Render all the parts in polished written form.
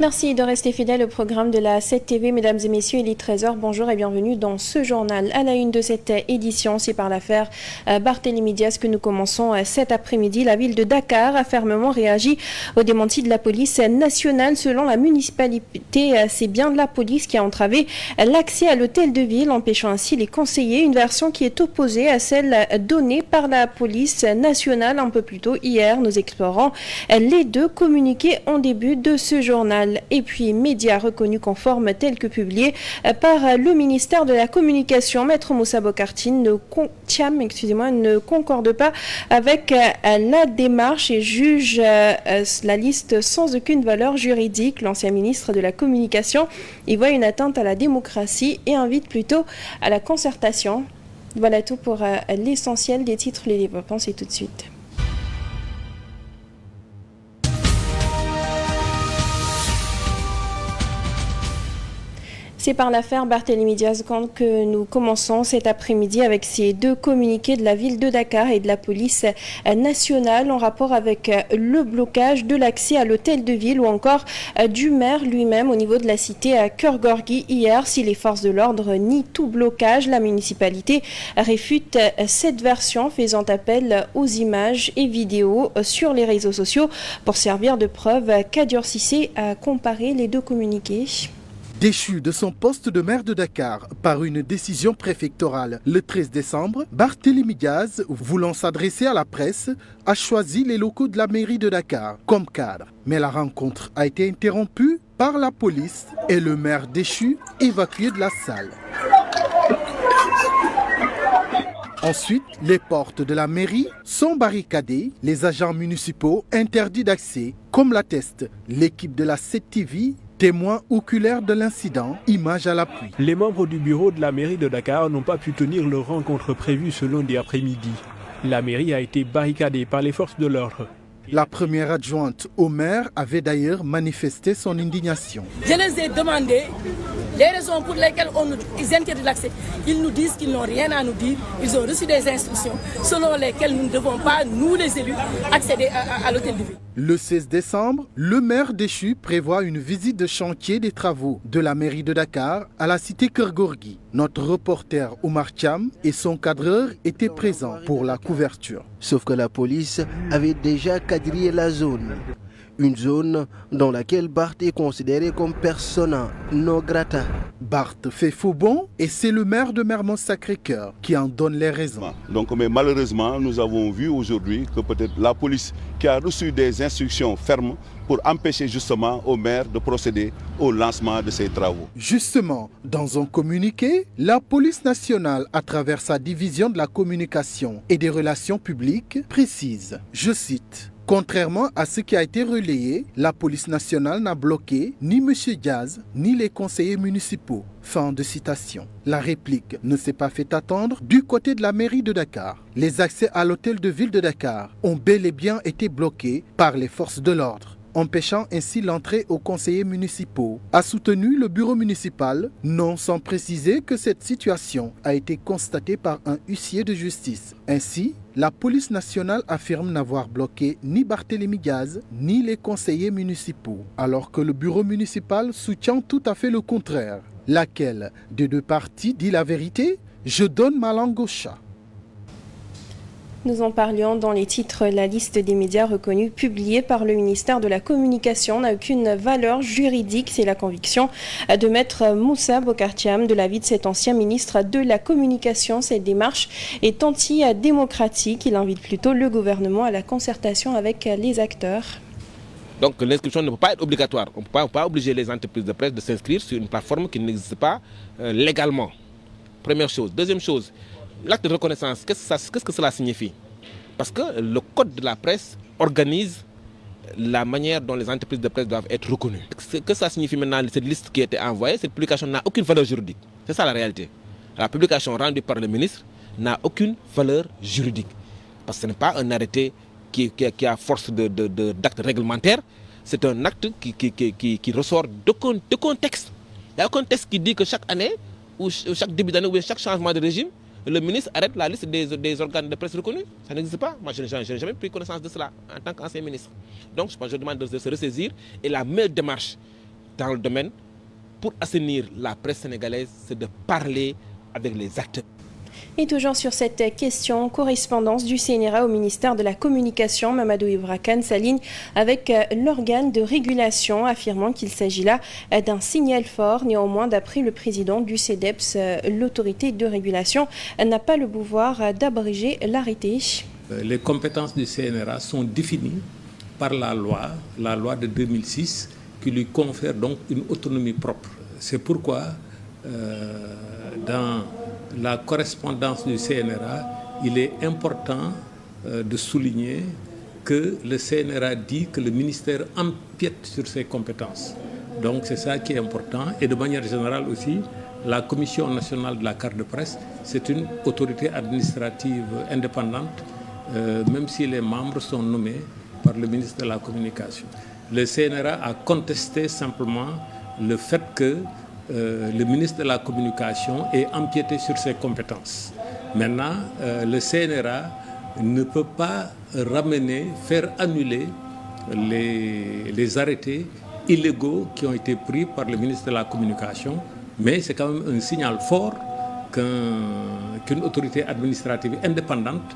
Merci de rester fidèle au programme de la 7TV. Mesdames et messieurs, il est 13h. Bonjour et bienvenue dans ce journal. À la une de cette édition, c'est par l'affaire Barthélémy Diaz que nous commençons cet après-midi. La ville de Dakar a fermement réagi au démenti de la police nationale. Selon la municipalité, c'est bien la police qui a entravé l'accès à l'hôtel de ville, empêchant ainsi les conseillers. Une version qui est opposée à celle donnée par la police nationale un peu plus tôt hier. Nous explorons les deux communiqués en début de ce journal. Et puis, médias reconnus conformes tels que publiés par le ministère de la Communication. Maître Moussa Bokartine ne concorde pas avec la démarche et juge la liste sans aucune valeur juridique. L'ancien ministre de la Communication y voit une atteinte à la démocratie et invite plutôt à la concertation. Voilà tout pour l'essentiel des titres. Les développements, c'est tout de suite. C'est par l'affaire Barthélémy Diaz que nous commençons cet après-midi avec ces deux communiqués de la ville de Dakar et de la police nationale en rapport avec le blocage de l'accès à l'hôtel de ville ou encore du maire lui-même au niveau de la cité à Keur-Gorgui hier. Si les forces de l'ordre nient tout blocage, la municipalité réfute cette version, faisant appel aux images et vidéos sur les réseaux sociaux pour servir de preuve. Kadir Cissé a comparé les deux communiqués. Déchu de son poste de maire de Dakar par une décision préfectorale le 13 décembre, Barthélémy Diaz, voulant s'adresser à la presse, a choisi les locaux de la mairie de Dakar comme cadre. Mais la rencontre a été interrompue par la police et le maire déchu évacué de la salle. Ensuite, les portes de la mairie sont barricadées, les agents municipaux interdits d'accès, comme l'atteste l'équipe de la 7TV. Témoins oculaires de l'incident, images à l'appui. Les membres du bureau de la mairie de Dakar n'ont pas pu tenir leur rencontre prévue ce lundi après-midi. La mairie a été barricadée par les forces de l'ordre. La première adjointe au maire avait d'ailleurs manifesté son indignation. Je les ai demandé les raisons pour lesquelles ils interdisent l'accès. Ils nous disent qu'ils n'ont rien à nous dire. Ils ont reçu des instructions selon lesquelles nous ne devons pas, nous les élus, accéder à l'hôtel de ville. Le 16 décembre, le maire déchu prévoit une visite de chantier des travaux de la mairie de Dakar à la cité Keur-Gorgui. Notre reporter Oumar Thiam et son cadreur étaient présents pour la couverture. Sauf que la police avait déjà quadrillé la zone. Une zone dans laquelle Barth est considéré comme persona non grata. Barth fait faux bond et c'est le maire de Mermoz-Sacré-Cœur qui en donne les raisons. Donc, mais malheureusement, nous avons vu aujourd'hui que peut-être la police qui a reçu des instructions fermes pour empêcher justement au maire de procéder au lancement de ces travaux. Justement, dans un communiqué, la police nationale, à travers sa division de la communication et des relations publiques, précise, je cite, « Contrairement à ce qui a été relayé, la police nationale n'a bloqué ni M. Diaz ni les conseillers municipaux. » Fin de citation. La réplique ne s'est pas fait attendre du côté de la mairie de Dakar. Les accès à l'hôtel de ville de Dakar ont bel et bien été bloqués par les forces de l'ordre, empêchant ainsi l'entrée aux conseillers municipaux, a soutenu le bureau municipal, non sans préciser que cette situation a été constatée par un huissier de justice. Ainsi, la police nationale affirme n'avoir bloqué ni Barthélémy Diaz ni les conseillers municipaux, alors que le bureau municipal soutient tout à fait le contraire. Laquelle des deux parties dit la vérité? Je donne ma langue au chat. Nous en parlions dans les titres. La liste des médias reconnus publiée par le ministère de la Communication n'a aucune valeur juridique. C'est la conviction de maître Moussa Bokartine de l'avis de cet ancien ministre de la Communication. Cette démarche est anti-démocratique. Il invite plutôt le gouvernement à la concertation avec les acteurs. Donc l'inscription ne peut pas être obligatoire. On ne peut pas obliger les entreprises de presse de s'inscrire sur une plateforme qui n'existe pas légalement. Première chose. Deuxième chose, l'acte de reconnaissance, qu'est-ce que cela signifie? Parce que le code de la presse organise la manière dont les entreprises de presse doivent être reconnues. Ce que ça signifie maintenant, cette liste qui a été envoyée, cette publication n'a aucune valeur juridique. C'est ça la réalité. La publication rendue par le ministre n'a aucune valeur juridique. Parce que ce n'est pas un arrêté qui a force d'acte réglementaire. C'est un acte qui ressort de contexte. Il y a un contexte qui dit que chaque année, ou chaque début d'année, ou chaque changement de régime, le ministre arrête la liste des organes de presse reconnus. Ça n'existe pas. Moi, je n'ai jamais pris connaissance de cela en tant qu'ancien ministre. Donc, je demande de se ressaisir. Et la meilleure démarche dans le domaine. Pour assainir la presse sénégalaise, c'est de parler avec les acteurs. Et toujours sur cette question, correspondance du CNRA au ministère de la Communication, Mamadou Ibra Kane s'aligne avec l'organe de régulation, affirmant qu'il s'agit là d'un signal fort. Néanmoins, d'après le président du CEDEPS, l'autorité de régulation n'a pas le pouvoir d'abréger l'arrêté. Les compétences du CNRA sont définies par la loi de 2006, qui lui confère donc une autonomie propre. C'est pourquoi, dans la correspondance du CNRA, il est important de souligner que le CNRA dit que le ministère empiète sur ses compétences. Donc c'est ça qui est important. Et de manière générale aussi, la Commission nationale de la carte de presse, c'est une autorité administrative indépendante, même si les membres sont nommés par le ministre de la Communication. Le CNRA a contesté simplement le fait que le ministre de la Communication ait empiété sur ses compétences. Maintenant, le CNRA ne peut pas faire annuler les arrêtés illégaux qui ont été pris par le ministre de la Communication, mais c'est quand même un signal fort qu'une autorité administrative indépendante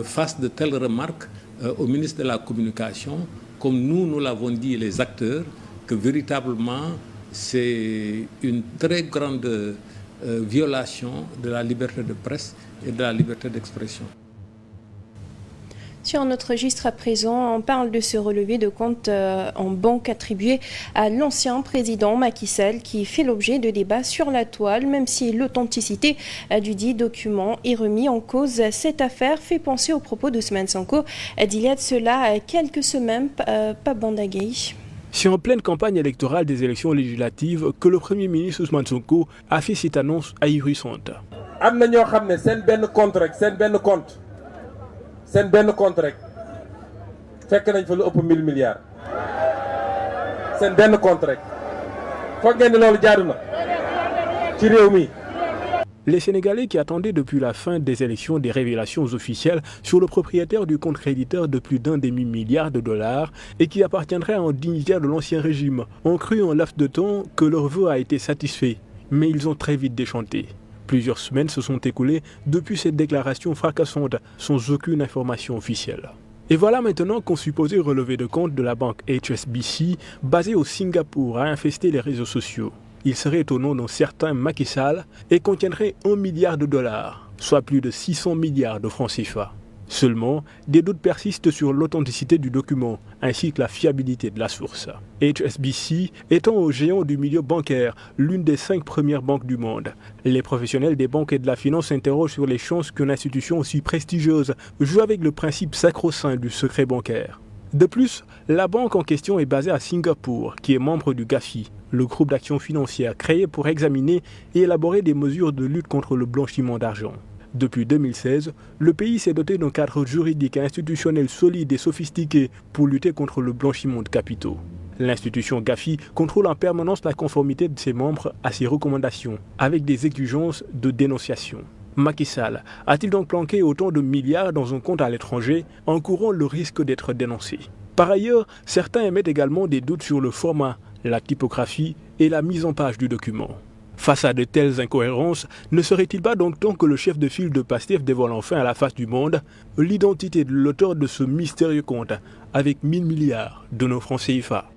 fasse de telles remarques au ministre de la Communication, comme nous l'avons dit, les acteurs, que véritablement c'est une très grande violation de la liberté de presse et de la liberté d'expression. Sur notre registre à présent, on parle de ce relevé de compte en banque attribué à l'ancien président Macky Sall qui fait l'objet de débats sur la toile, même si l'authenticité du dit document est remis en cause. Cette affaire fait penser aux propos d'Ousmane Sonko d'il y a de cela quelques semaines, Pabandagaï. C'est en pleine campagne électorale des élections législatives que le Premier ministre Ousmane Sonko a fait cette annonce ahurissante. am na ñoo xam ne seen benn compte rek seen benn compte rek fekk nañ fa lu ëpp 1000 milliards seen benn compte rek foog ngeen ni loolu jaadu na ci réew mi. Les Sénégalais qui attendaient depuis la fin des élections des révélations officielles sur le propriétaire du compte créditeur de plus d'1 demi-milliard de dollars et qui appartiendrait à un dignitaire de l'ancien régime ont cru en laps de temps que leur vœu a été satisfait, mais ils ont très vite déchanté. Plusieurs semaines se sont écoulées depuis cette déclaration fracassante sans aucune information officielle. Et voilà maintenant qu'un supposé relevé de compte de la banque HSBC, basée au Singapour, a infesté les réseaux sociaux. Il serait au nom d'un certain Macky Sall et contiendrait 1 milliard de dollars, soit plus de 600 milliards de francs CFA. Seulement, des doutes persistent sur l'authenticité du document ainsi que la fiabilité de la source. HSBC étant au géant du milieu bancaire, l'une des 5 premières banques du monde. Les professionnels des banques et de la finance s'interrogent sur les chances qu'une institution aussi prestigieuse joue avec le principe sacro-saint du secret bancaire. De plus, la banque en question est basée à Singapour, qui est membre du GAFI, le groupe d'action financière créé pour examiner et élaborer des mesures de lutte contre le blanchiment d'argent. Depuis 2016, le pays s'est doté d'un cadre juridique et institutionnel solide et sophistiqué pour lutter contre le blanchiment de capitaux. L'institution GAFI contrôle en permanence la conformité de ses membres à ses recommandations, avec des exigences de dénonciation. Macky Sall a-t-il donc planqué autant de milliards dans un compte à l'étranger, encourant le risque d'être dénoncé? Par ailleurs, certains émettent également des doutes sur le format, la typographie et la mise en page du document. Face à de telles incohérences, ne serait-il pas donc temps que le chef de file de Pastef dévoile enfin à la face du monde l'identité de l'auteur de ce mystérieux compte avec 1000 milliards de nos francs CFA?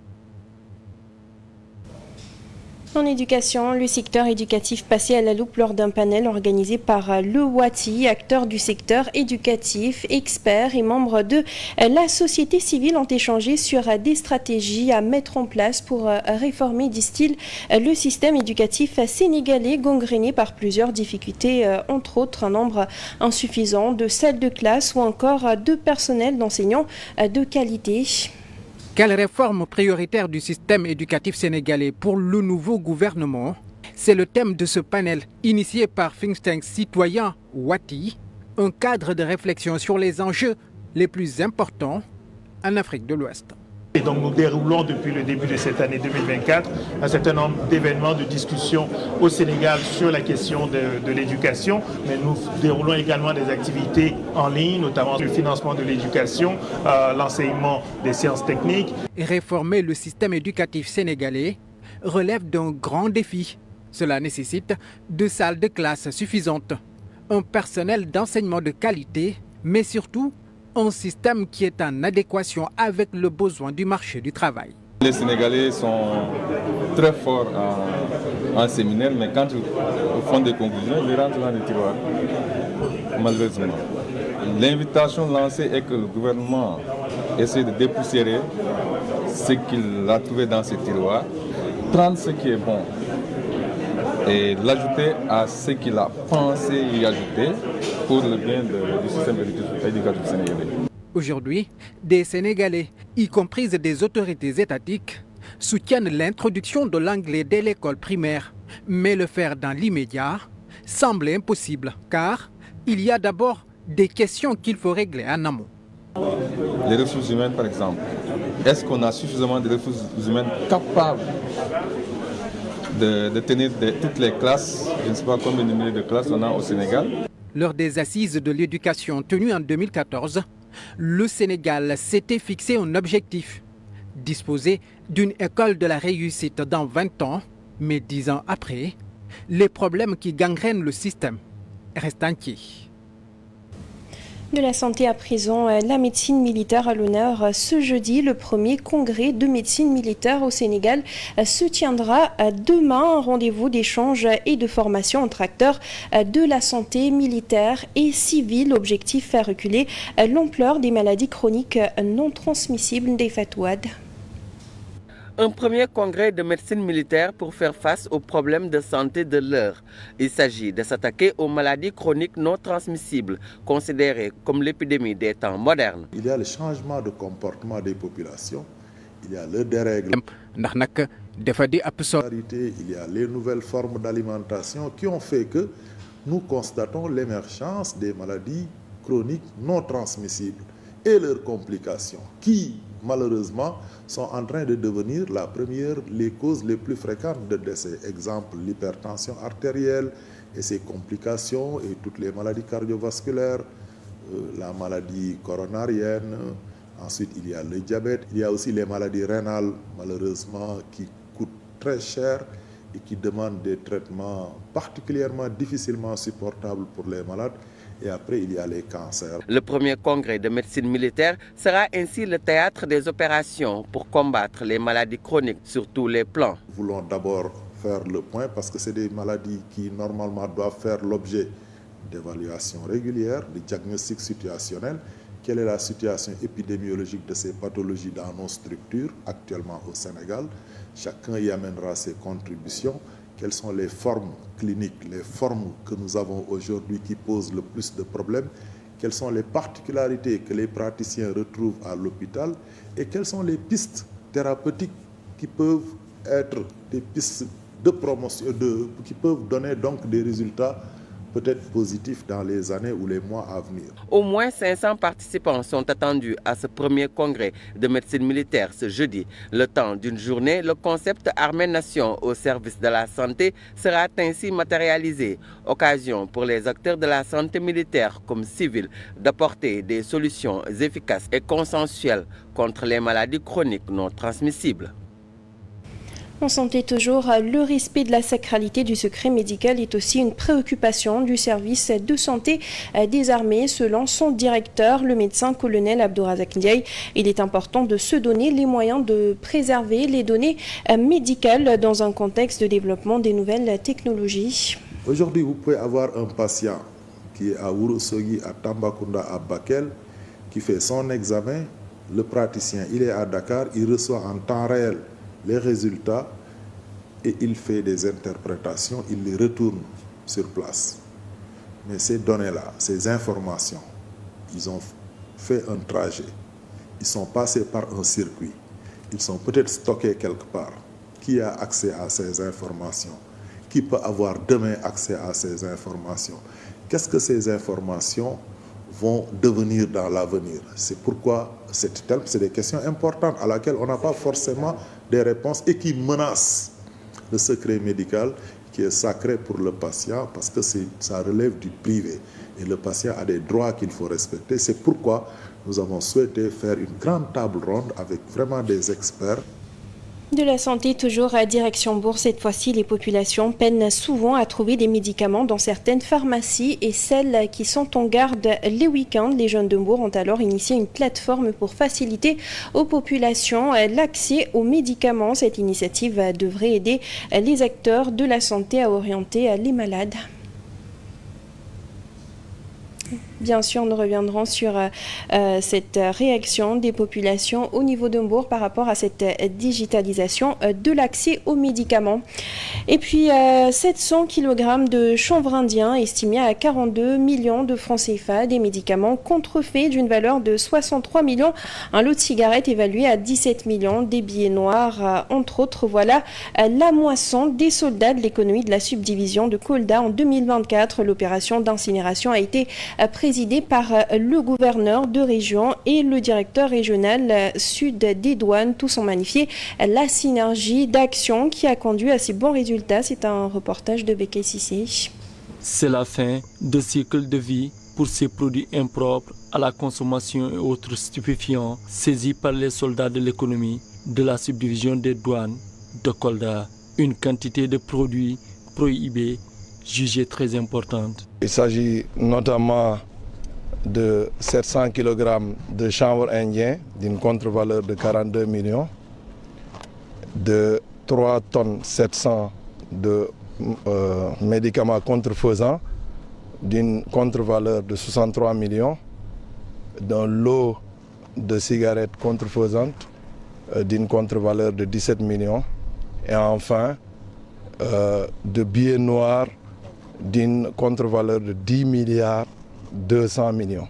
En éducation, le secteur éducatif passé à la loupe lors d'un panel organisé par le WATI, acteurs du secteur éducatif, experts et membres de la société civile ont échangé sur des stratégies à mettre en place pour réformer, disent-ils, le système éducatif sénégalais gangréné par plusieurs difficultés, entre autres un nombre insuffisant de salles de classe ou encore de personnel d'enseignants de qualité. Quelle réforme prioritaire du système éducatif sénégalais pour le nouveau gouvernement? C'est le thème de ce panel initié par think tank citoyen Wati, un cadre de réflexion sur les enjeux les plus importants en Afrique de l'Ouest. Et donc nous déroulons depuis le début de cette année 2024 un certain nombre d'événements, de discussions au Sénégal sur la question de l'éducation, mais nous déroulons également des activités en ligne, notamment le financement de l'éducation, l'enseignement des sciences techniques. Réformer le système éducatif sénégalais, relève d'un grand défi. Cela nécessite 2 salles de classe suffisantes, un personnel d'enseignement de qualité, mais surtout un système qui est en adéquation avec le besoin du marché du travail. Les Sénégalais sont très forts en séminaire, mais quand ils font des conclusions, ils rentrent dans les tiroirs, malheureusement. L'invitation lancée est que le gouvernement essaie de dépoussiérer ce qu'il a trouvé dans ces tiroirs, prendre ce qui est bon et l'ajouter à ce qu'il a pensé y ajouter pour le bien du système éducatif sénégalais. Aujourd'hui, des Sénégalais, y compris des autorités étatiques, soutiennent l'introduction de l'anglais dès l'école primaire. Mais le faire dans l'immédiat semble impossible, car il y a d'abord des questions qu'il faut régler en amont. Les ressources humaines, par exemple. Est-ce qu'on a suffisamment de ressources humaines capables de tenir toutes les classes? Je ne sais pas combien de milliers de classes on a au Sénégal. Lors des assises de l'éducation tenues en 2014, le Sénégal s'était fixé un objectif, disposer d'une école de la réussite dans 20 ans, mais 10 ans après, les problèmes qui gangrènent le système restent entiers. De la santé à présent, la médecine militaire à l'honneur. Ce jeudi, le premier congrès de médecine militaire au Sénégal se tiendra demain. Un rendez-vous d'échange et de formation entre acteurs de la santé militaire et civile. Objectif, faire reculer l'ampleur des maladies chroniques non transmissibles des Fatouad. Un premier congrès de médecine militaire pour faire face aux problèmes de santé de l'heure. Il s'agit de s'attaquer aux maladies chroniques non transmissibles, considérées comme l'épidémie des temps modernes. Il y a le changement de comportement des populations, il y a le dérèglement, il y a les nouvelles formes d'alimentation qui ont fait que nous constatons l'émergence des maladies chroniques non transmissibles et leurs complications qui, malheureusement, sont en train de devenir les causes les plus fréquentes de décès. Exemple, l'hypertension artérielle et ses complications et toutes les maladies cardiovasculaires, la maladie coronarienne. Ensuite, il y a le diabète. Il y a aussi les maladies rénales, malheureusement, qui coûtent très cher et qui demandent des traitements particulièrement difficilement supportables pour les malades. Et après, il y a les cancers. Le premier congrès de médecine militaire sera ainsi le théâtre des opérations pour combattre les maladies chroniques sur tous les plans. Nous voulons d'abord faire le point parce que c'est des maladies qui normalement doivent faire l'objet d'évaluations régulières, de diagnostics situationnels. Quelle est la situation épidémiologique de ces pathologies dans nos structures actuellement au Sénégal? Chacun y amènera ses contributions. Quelles sont les formes cliniques, les formes que nous avons aujourd'hui qui posent le plus de problèmes? Quelles sont les particularités que les praticiens retrouvent à l'hôpital? Et quelles sont les pistes thérapeutiques qui peuvent être des pistes de promotion, qui peuvent donner donc des résultats peut-être positifs dans les années ou les mois à venir. Au moins 500 participants sont attendus à ce premier congrès de médecine militaire ce jeudi. Le temps d'une journée, le concept Armée-Nation au service de la santé sera ainsi matérialisé. Occasion pour les acteurs de la santé militaire comme civile d'apporter des solutions efficaces et consensuelles contre les maladies chroniques non transmissibles. En santé toujours, le respect de la sacralité du secret médical est aussi une préoccupation du service de santé des armées. Selon son directeur, le médecin colonel Abdourazak Ndiaye, il est important de se donner les moyens de préserver les données médicales dans un contexte de développement des nouvelles technologies. Aujourd'hui, vous pouvez avoir un patient qui est à Ourossogui, à Tambacounda, à Bakel, qui fait son examen. Le praticien, il est à Dakar, il reçoit en temps réel les résultats et il fait des interprétations, il les retourne sur place. Mais ces données-là, ces informations, ils ont fait un trajet, ils sont passés par un circuit, ils sont peut-être stockés quelque part. Qui a accès à ces informations? Qui peut avoir demain accès à ces informations? Qu'est-ce que ces informations vont devenir dans l'avenir? C'est pourquoi c'est des questions importantes à laquelle on n'a pas forcément des réponses et qui menacent le secret médical qui est sacré pour le patient parce que ça relève du privé et le patient a des droits qu'il faut respecter. C'est pourquoi nous avons souhaité faire une grande table ronde avec vraiment des experts. De la santé, toujours à direction Bourg. Cette fois-ci, les populations peinent souvent à trouver des médicaments dans certaines pharmacies et celles qui sont en garde les week-ends. Les jeunes de Bourg ont alors initié une plateforme pour faciliter aux populations l'accès aux médicaments. Cette initiative devrait aider les acteurs de la santé à orienter les malades. Bien sûr, nous reviendrons sur cette réaction des populations au niveau de Bourg par rapport à cette digitalisation de l'accès aux médicaments. Et puis, 700 kg de chanvre indien estimé à 42 millions de francs CFA, des médicaments contrefaits d'une valeur de 63 millions, un lot de cigarettes évalué à 17 millions, des billets noirs, entre autres. Voilà la moisson des soldats de l'économie de la subdivision de Kolda en 2024. L'opération d'incinération a été présidé par le gouverneur de région et le directeur régional sud des douanes. Tous ont magnifié la synergie d'action qui a conduit à ces bons résultats. C'est un reportage de Béké Sissé. C'est la fin de cycle de vie pour ces produits impropres à la consommation et autres stupéfiants saisis par les soldats de l'économie de la subdivision des douanes de Kolda. Une quantité de produits prohibés jugée très importante. Il s'agit notamment de 700 kg de chanvre indien d'une contre-valeur de 42 millions, de 3 tonnes 700 de médicaments contrefaisants d'une contre-valeur de 63 millions, d'un lot de cigarettes contrefaisantes d'une contre-valeur de 17 millions et enfin de billets noirs d'une contre-valeur de 10 milliards 200 millions.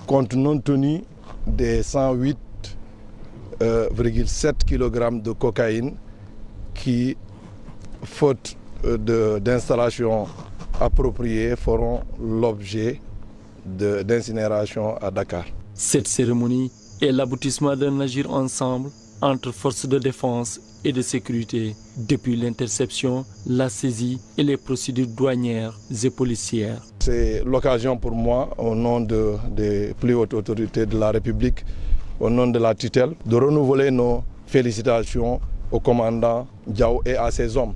Compte non tenu des 108,7 kg de cocaïne qui, faute d'installation appropriée, feront l'objet d'incinération à Dakar. Cette cérémonie est l'aboutissement d'un agir ensemble entre forces de défense et de sécurité depuis l'interception, la saisie et les procédures douanières et policières. C'est l'occasion pour moi, au nom des plus hautes autorités de la République, au nom de la tutelle, de renouveler nos félicitations au commandant Diao et à ses hommes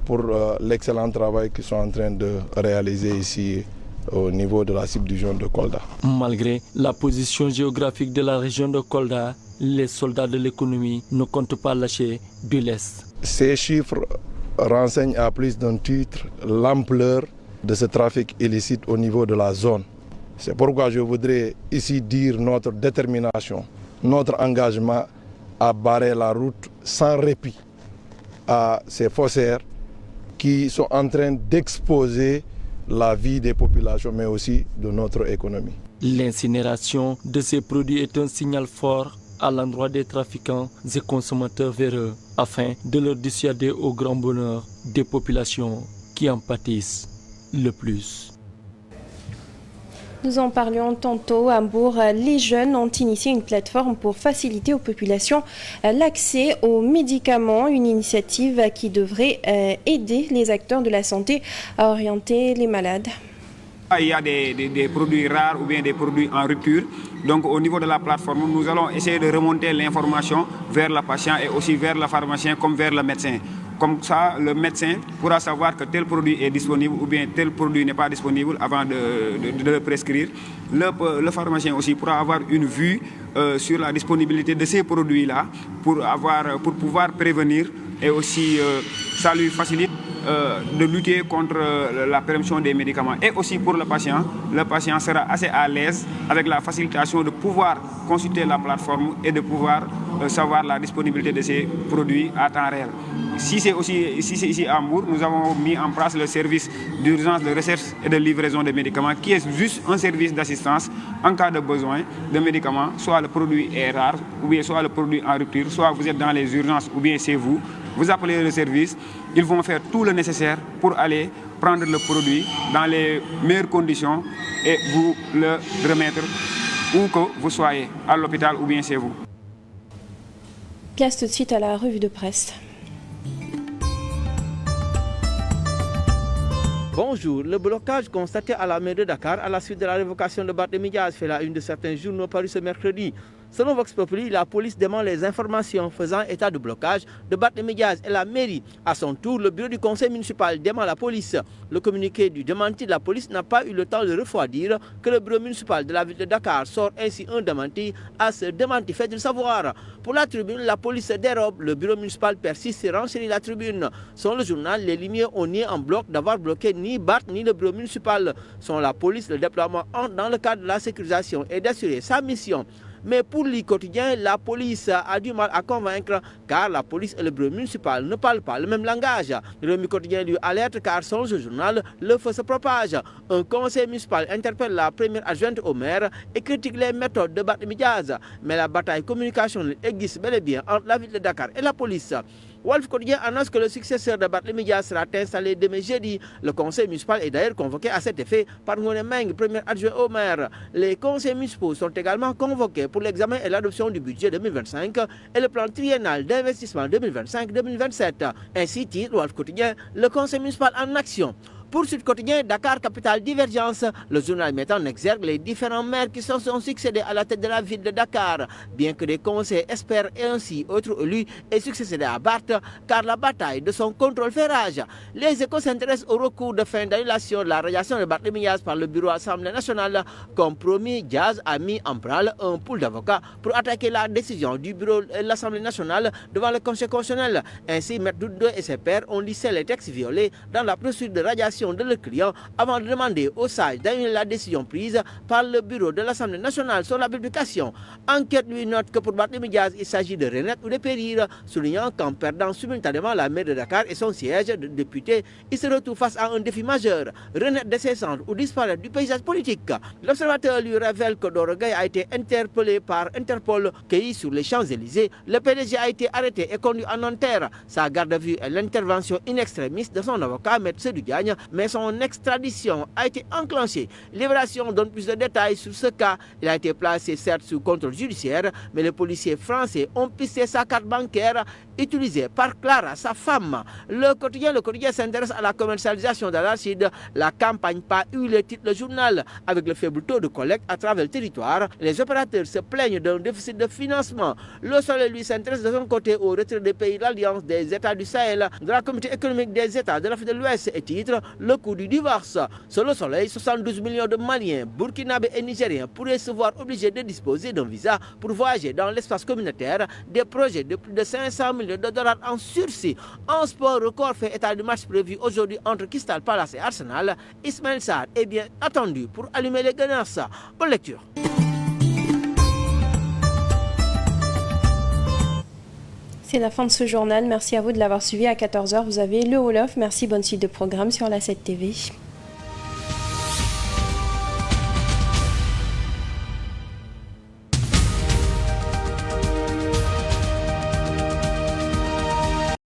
pour l'excellent travail qu'ils sont en train de réaliser ici au niveau de la subdivision de Kolda. Malgré la position géographique de la région de Kolda, les soldats de l'économie ne comptent pas lâcher de l'Est. Ces chiffres renseignent à plus d'un titre l'ampleur de ce trafic illicite au niveau de la zone. C'est pourquoi je voudrais ici dire notre détermination, notre engagement à barrer la route sans répit à ces faussaires qui sont en train d'exposer la vie des populations, mais aussi de notre économie. L'incinération de ces produits est un signal fort à l'endroit des trafiquants et consommateurs véreux, afin de leur dissuader au grand bonheur des populations qui en pâtissent le plus. Nous en parlions tantôt à Bourg. Les jeunes ont initié une plateforme pour faciliter aux populations l'accès aux médicaments, une initiative qui devrait aider les acteurs de la santé à orienter les malades. Il y a des produits rares ou bien des produits en rupture. Donc au niveau de la plateforme, nous allons essayer de remonter l'information vers le patient et aussi vers le pharmacien comme vers le médecin. Comme ça, le médecin pourra savoir que tel produit est disponible ou bien tel produit n'est pas disponible avant de le prescrire. Le pharmacien aussi pourra avoir une vue sur la disponibilité de ces produits-là pour pouvoir prévenir et aussi ça lui facilite de lutter contre la préemption des médicaments. Et aussi pour le patient sera assez à l'aise avec la facilitation de pouvoir consulter la plateforme et de pouvoir savoir la disponibilité de ces produits à temps réel. Si c'est ici à Bourg, nous avons mis en place le service d'urgence de recherche et de livraison des médicaments qui est juste un service d'assistance en cas de besoin de médicaments, soit le produit est rare, ou bien soit le produit en rupture, soit vous êtes dans les urgences ou bien c'est vous. Vous appelez le service, ils vont faire tout le nécessaire pour aller prendre le produit dans les meilleures conditions et vous le remettre où que vous soyez, à l'hôpital ou bien chez vous. Place tout de suite à la revue de presse. Bonjour, le blocage constaté à la mairie de Dakar à la suite de la révocation de Barthélémy Dias fait la une de certains journaux parus ce mercredi. Selon Vox Populi, la police dément les informations faisant état de blocage de Barthélémy Dias et la mairie. À son tour, le bureau du conseil municipal dément la police. Le communiqué du démenti de la police n'a pas eu le temps de refroidir que le bureau municipal de la ville de Dakar sort ainsi un démenti à ce démenti fait de savoir. Pour la tribune, la police dérobe, le bureau municipal persiste et renchérit la tribune. Selon le journal, les limiers ont nié en bloc d'avoir bloqué ni Bart ni le bureau municipal. Selon la police, le déploiement entre dans le cadre de la sécurisation et d'assurer sa mission. Mais pour le quotidien, la police a du mal à convaincre car la police et le bureau municipal ne parlent pas le même langage. Le quotidien lui alerte car selon ce journal, le feu se propage. Un conseil municipal interpelle la première adjointe au maire et critique les méthodes de Barthélémy Dias. Mais la bataille communication existe bel et bien entre la ville de Dakar et la police. Wolf Quotidien annonce que le successeur de Barthélémy Dias sera installé demain jeudi. Le conseil municipal est d'ailleurs convoqué à cet effet par Ngoné Meng, premier adjoint au maire. Les conseils municipaux sont également convoqués pour l'examen et l'adoption du budget 2025 et le plan triennal d'investissement 2025-2027. Ainsi titre Wolf Quotidien, le conseil municipal en action. Pour Sud Quotidien, Dakar, capitale divergence, le journal met en exergue les différents maires qui se sont succédés à la tête de la ville de Dakar. Bien que des conseils espèrent ainsi autres élus et succéder à Barth, car la bataille de son contrôle fait rage. Les Échos s'intéressent au recours de fin d'annulation de la radiation de Barthélémy Dias par le bureau de l'Assemblée nationale. Comme promis, Dias a mis en branle un pool d'avocats pour attaquer la décision du bureau de l'Assemblée nationale devant le Conseil constitutionnel. Ainsi, Maître Doudou et ses pairs ont lissé les textes violés dans la procédure de radiation de leur client avant de demander aux sages d'annuler la décision prise par le bureau de l'Assemblée nationale sur la publication. Enquête lui note que pour Barthélémy Dias, il s'agit de renaître ou de périr, soulignant qu'en perdant simultanément la mairie de Dakar et son siège de député, il se retrouve face à un défi majeur, renaître de ses cendres ou disparaître du paysage politique. L'observateur lui révèle que Dorogay a été interpellé par Interpol, cueilli sur les Champs-Élysées. Le PDG a été arrêté et conduit à Nanterre. Sa garde à vue et l'intervention in extremis de son avocat, M. Sédou Diagne, mais son extradition a été enclenchée. Libération donne plus de détails sur ce cas. Il a été placé certes sous contrôle judiciaire, mais les policiers français ont pisté sa carte bancaire utilisée par Clara, sa femme. Le quotidien s'intéresse à la commercialisation de l'acide. La campagne pas eu le titre le journal. Avec le faible taux de collecte à travers le territoire, les opérateurs se plaignent d'un déficit de financement. Le Soleil lui s'intéresse de son côté au retrait des pays de l'Alliance des États du Sahel, de la Communauté économique des États de l'Afrique de l'Ouest et titre le coût du divorce. Sur le Soleil, 72 millions de Maliens, Burkinabés et Nigériens pourraient se voir obligés de disposer d'un visa pour voyager dans l'espace communautaire. Des projets de plus de 500 millions de dollars en sursis. En sport, record fait état du match prévu aujourd'hui entre Crystal Palace et Arsenal. Ismaël Sarr est bien attendu pour allumer les Gunners. Bonne lecture. C'est la fin de ce journal. Merci à vous de l'avoir suivi. À 14h, vous avez le Wolof. Merci, bonne suite de programme sur la 7 TV.